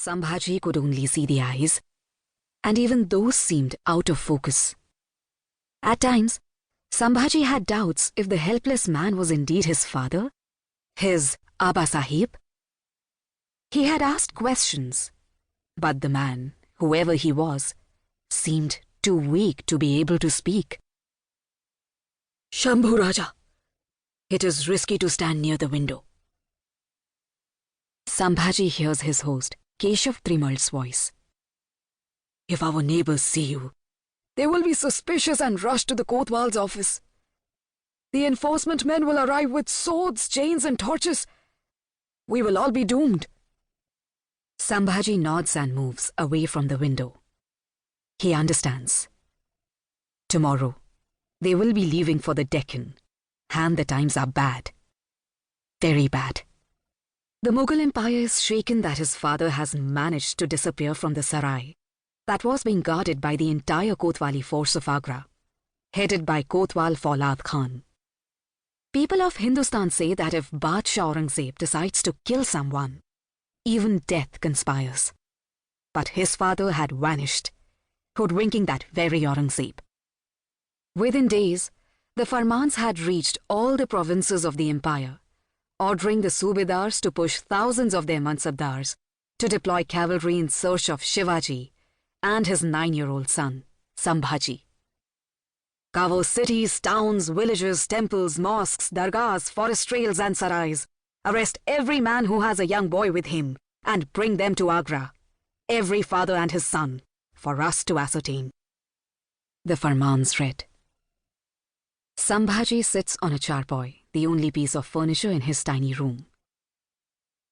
Sambhaji could only see the eyes, and even those seemed out of focus. At times, Sambhaji had doubts if the helpless man was indeed his father, his Abba Sahib. He had asked questions, but the man, whoever he was, seemed too weak to be able to speak. "Shambhu Raja, it is risky to stand near the window." Sambhaji hears his host, Keshav Trimal's voice. "If our neighbors see you, they will be suspicious and rush to the Kotwal's office. The enforcement men will arrive with swords, chains and torches. We will all be doomed." Sambhaji nods and moves away from the window. He understands. Tomorrow, they will be leaving for the Deccan, and the times are bad. Very bad. The Mughal Empire is shaken that his father has managed to disappear from the sarai that was being guarded by the entire Kotwali force of Agra, headed by Kotwal Faulad Khan. People of Hindustan say that if Badshah Aurangzeb decides to kill someone, even death conspires. But his father had vanished, hoodwinking that very Aurangzeb. Within days, the Farmans had reached all the provinces of the empire, ordering the Subedars to push thousands of their Mansabdars to deploy cavalry in search of Shivaji and his 9-year-old son, Sambhaji. Cover cities, towns, villages, temples, mosques, dargahs, forest trails and sarais. Arrest every man who has a young boy with him and bring them to Agra, every father and his son, for us to ascertain. The Farmans read. Sambhaji sits on a charpoy, the only piece of furniture in his tiny room.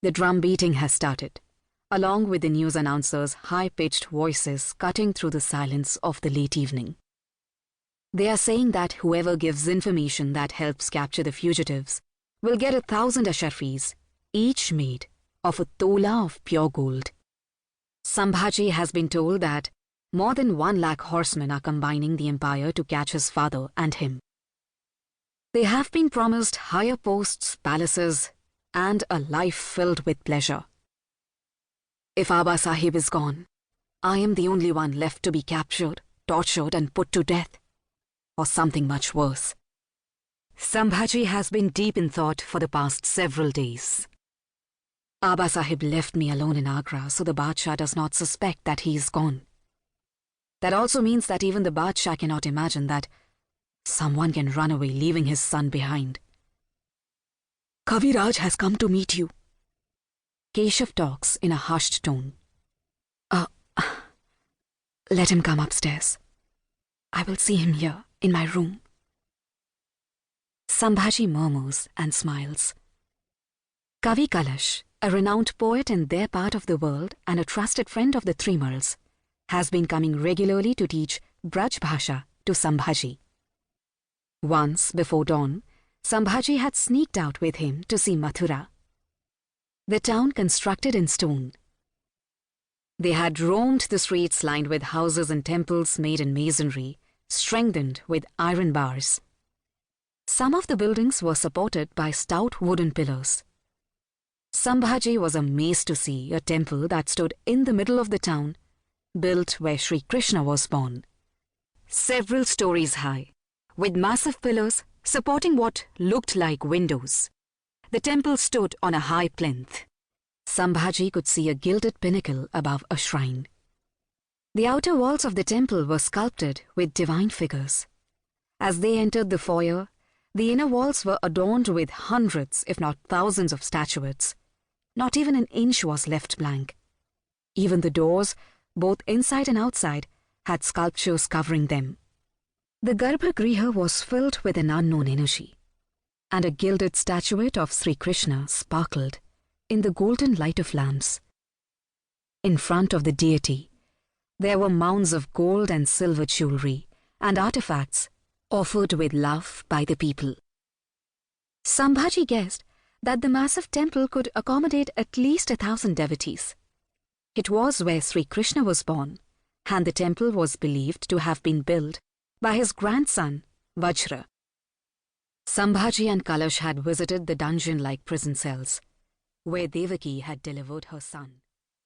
The drum beating has started, along with the news announcer's high-pitched voices cutting through the silence of the late evening. They are saying that whoever gives information that helps capture the fugitives will get 1,000 asharfis, each made of a tola of pure gold. Sambhaji has been told that more than 1 lakh horsemen are combining the empire to catch his father and him. They have been promised higher posts, palaces, and a life filled with pleasure. If Abba Sahib is gone, I am the only one left to be captured, tortured and put to death, or something much worse. Sambhaji has been deep in thought for the past several days. Abba Sahib left me alone in Agra so the badshah does not suspect that he is gone. That also means that even the badshah cannot imagine that someone can run away leaving his son behind. Kaviraj has come to meet you. Keshav talks in a hushed tone. Let him come upstairs. I will see him here, in my room. Sambhaji murmurs and smiles. Kavi Kalash, a renowned poet in their part of the world and a trusted friend of the Trimals, has been coming regularly to teach Braj Bhasha to Sambhaji. Once, before dawn, Sambhaji had sneaked out with him to see Mathura, the town constructed in stone. They had roamed the streets lined with houses and temples made in masonry, strengthened with iron bars. Some of the buildings were supported by stout wooden pillars. Sambhaji was amazed to see a temple that stood in the middle of the town, built where Sri Krishna was born, several stories high, with massive pillars supporting what looked like windows. The temple stood on a high plinth. Sambhaji could see a gilded pinnacle above a shrine. The outer walls of the temple were sculpted with divine figures. As they entered the foyer, the inner walls were adorned with hundreds, if not thousands of statuettes. Not even an inch was left blank. Even the doors, both inside and outside, had sculptures covering them. The Garbhagriha was filled with an unknown energy, and a gilded statuette of Sri Krishna sparkled in the golden light of lamps. In front of the deity, there were mounds of gold and silver jewelry and artifacts offered with love by the people. Sambhaji guessed that the massive temple could accommodate at least 1,000 devotees. It was where Sri Krishna was born, and the temple was believed to have been built by his grandson, Vajra. Sambhaji and Kalash had visited the dungeon-like prison cells, where Devaki had delivered her son.